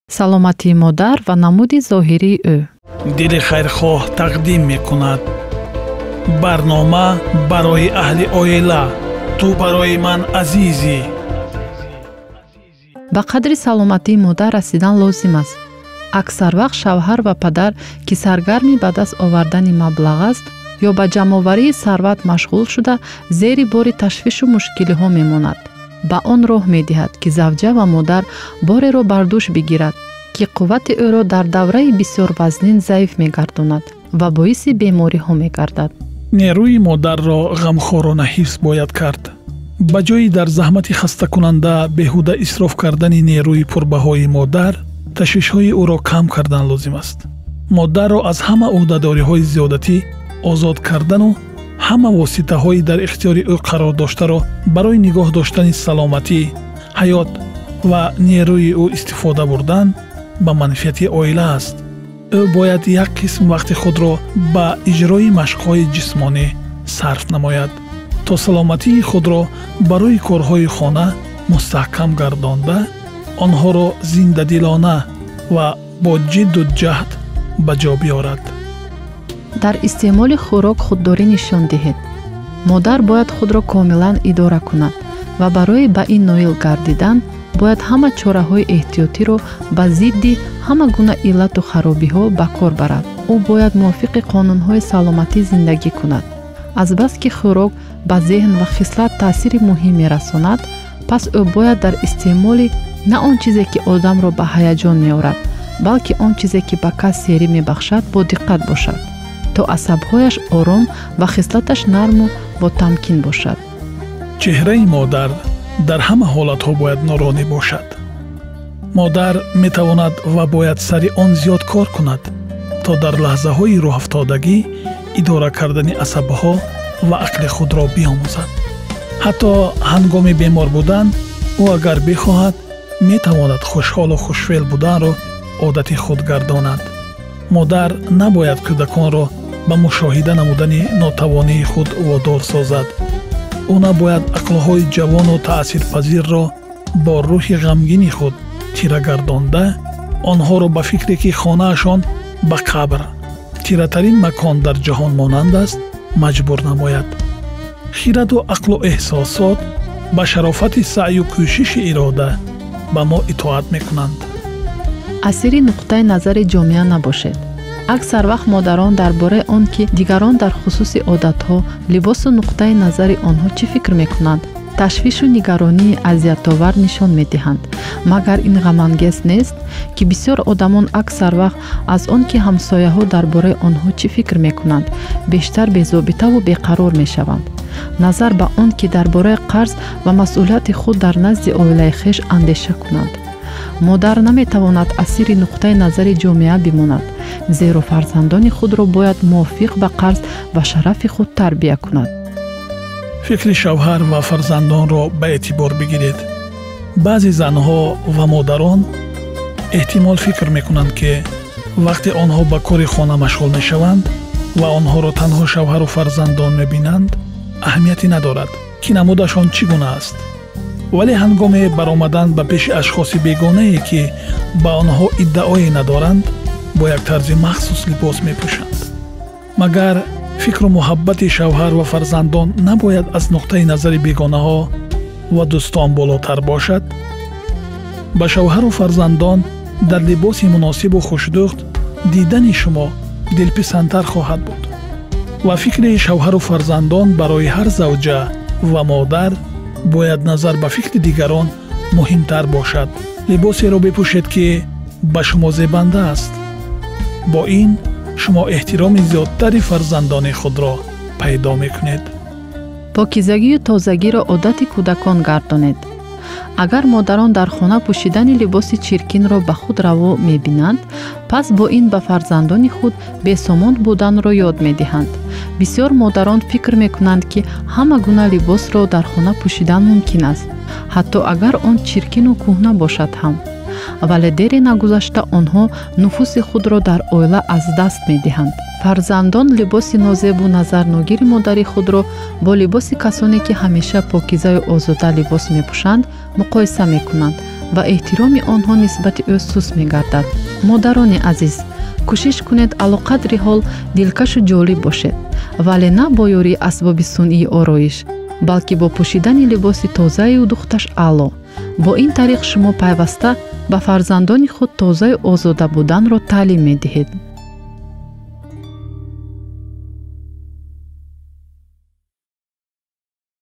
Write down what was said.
саломатии модар ва намуди зоҳирии ӯ. дили хайрхоҳ тақдим мекунад. барнома барои аҳли оила. ту барои ман азизӣ. ба қадри саломатии модар расидан лозим аст. аксар вақт шавҳар ва падар ки саргарми ба даст овардани маблағ аст ё ба ҷамъоварии сарват машғул шуда зери бори ташвишу мушкилиҳо мемонад. ба он роҳ медиҳад ки завҷа ва модар бореро бар дӯш бигирад ки қуввати ӯро дар давраи бисёр вазнин заиф мегардонад ва боиси бемориҳо мегардад. нерӯи модарро ғамхорона ҳифз бояд кард. ба ҷои дар заҳмати хастакунанда беҳуда исроф кардани нерӯи пурбаҳои модар, ташвишҳои ӯро кам кардан лозим аст. модарро аз ҳама ӯҳдадориҳои зиёдатӣ озод кардану ҳама воситаҳои дар ихтиёри ӯ қарор доштаро барои нигоҳ доштани саломатӣ, ҳаёт ва нерӯи ӯ истифода бурдан ба манфиати оила аст. ӯ бояд як қисм вақти худро ба иҷрои машқҳои ҷисмонӣ сарф намояд, то саломатии худро барои корҳои хона мустаҳкам гардонда, онҳоро зиндадилона ва бо ҷидду ҷаҳд ба ҷо биёрад. дар истеъмоли хӯрок худдорӣ нишон диҳед. модар бояд худро комилан идора кунад ва барои ба ин ноил гардидан бояд ҳама чораҳои эҳтиётиро ба зидди ҳама гуна иллату харобиҳо ба кор барад. ӯ бояд мувофиқи қонунҳои саломатӣ зиндагӣ кунад. азбаски хӯрок ба зеҳн ва хислат таъсири муҳим мерасонад, пас ӯ бояд дар истеъмоли на он чизе ки одамро ба ҳаяҷон меорад, балки он чизе ки ба кас серӣ мебахшад бо диққат бошад, то асабҳояш ором ва хислаташ нарму бо тамкин бошад. чеҳраи модар дар ҳама ҳолатҳо бояд нуронӣ бошад. модар метавонад ва бояд сари он зиёд кор кунад, то дар лаҳзаҳои роҳафтодагӣ идора кардани асабҳо ва ақли худро биомӯзад. ҳатто ҳангоми бемор будан ӯ агар бихоҳад метавонад хушҳолу хушфеъл буданро одати худ гардонад. модар набояд кӯдаконро ба мушоҳида намудани нотавонии худ водор созад. ӯ набояд ақлҳои ҷавону таъсирпазирро бо рӯҳи ғамгини худ тира гардонда, онҳоро ба фикре ки хонаашон ба қабр, тиратарин макон дар ҷаҳон монанд аст, маҷбур намояд. хираду ақлу эҳсосот ба шарофати саъю кӯшиши ирода ба мо итоат мекунанд. асири нуқтаи назари ҷомеа набошед. аксар вақт модарон дар бораи он ки дигарон дар хусуси одатҳо, либосу нуқтаи назари онҳо чӣ фикр мекунанд, ташвишу нигаронии азиятовар нишон медиҳанд. магар ин ғамангез нест, ки бисёр одамон аксар вақт аз он ки ҳамсояҳо дар бораи онҳо чӣ фикр мекунанд, бештар безобитаву беқарор мешаванд. назар ба он ки дар бораи қарз ва масъулияти худ дар назди оилаи хеш андеша кунанд. модар наметавонад асири нуқтаи назари ҷомеа бимонад, зеро фарзандони худро бояд мувофиқ ба қарз ва шарафи худ тарбия кунад. фикри шавҳар ва фарзандонро ба эътибор бигиред. баъзе занҳо ва модарон эҳтимол фикр мекунанд ки вақте онҳо ба кори хона машғул мешаванд ва онҳоро танҳо шавҳару фарзандон мебинанд, аҳамияте надорад ки намудашон чӣ гуна аст. вале ҳангоми баромадан ба пеши ашхоси бегонае ки ба онҳо иддаое надоранд, бо як тарзи махсус либос мепӯшанд. магар фикру муҳаббати шавҳар ва фарзандон набояд аз нуқтаи назари бегонаҳо ва дӯстон болотар бошад. ба шавҳару фарзандон дар либоси муносибу хушдӯхт дидани шумо дилписандтар хоҳад буд ва фикри шавҳару фарзандон барои ҳар завҷа ва модар бояд назар ба фикри дигарон муҳимтар бошад. либосеро бипӯшед ки ба шумо зебанда аст. бо ин шумо эҳтироми зиёдтари фарзандони худро пайдо мекунед. покизагию тозагиро одати кӯдакон гардонед. агар модарон дар хона пӯшидани либоси чиркинро ба худ раво мебинанд, пас бо ин ба фарзандони худ бесомон буданро ёд медиҳанд. бисёр модарон фикр мекунанд ки ҳама гуна либосро дар хона пӯшидан мумкин аст, ҳатто агар он чиркину кӯҳна бошад ҳам. вале дере нагузашта онҳо нуфуси худро дар оила аз даст медиҳанд. фарзандон либоси нозебу назарногири модари худро бо либоси касоне ки ҳамеша покизаю озода либос мепӯшанд муқоиса мекунанд ва эҳтироми онҳо нисбати ӯ суст мегардад. модарони азиз, кӯшиш кунед алоқадри ҳол дилкашу ҷолиб бошед, вале на бо ёрии асбоби сунъии ороиш, балки бо пӯшидани либоси тозаи духташ аъло. бо ин тариқ шумо пайваста ба фарзандони худ тозаю озода буданро таълим медиҳед.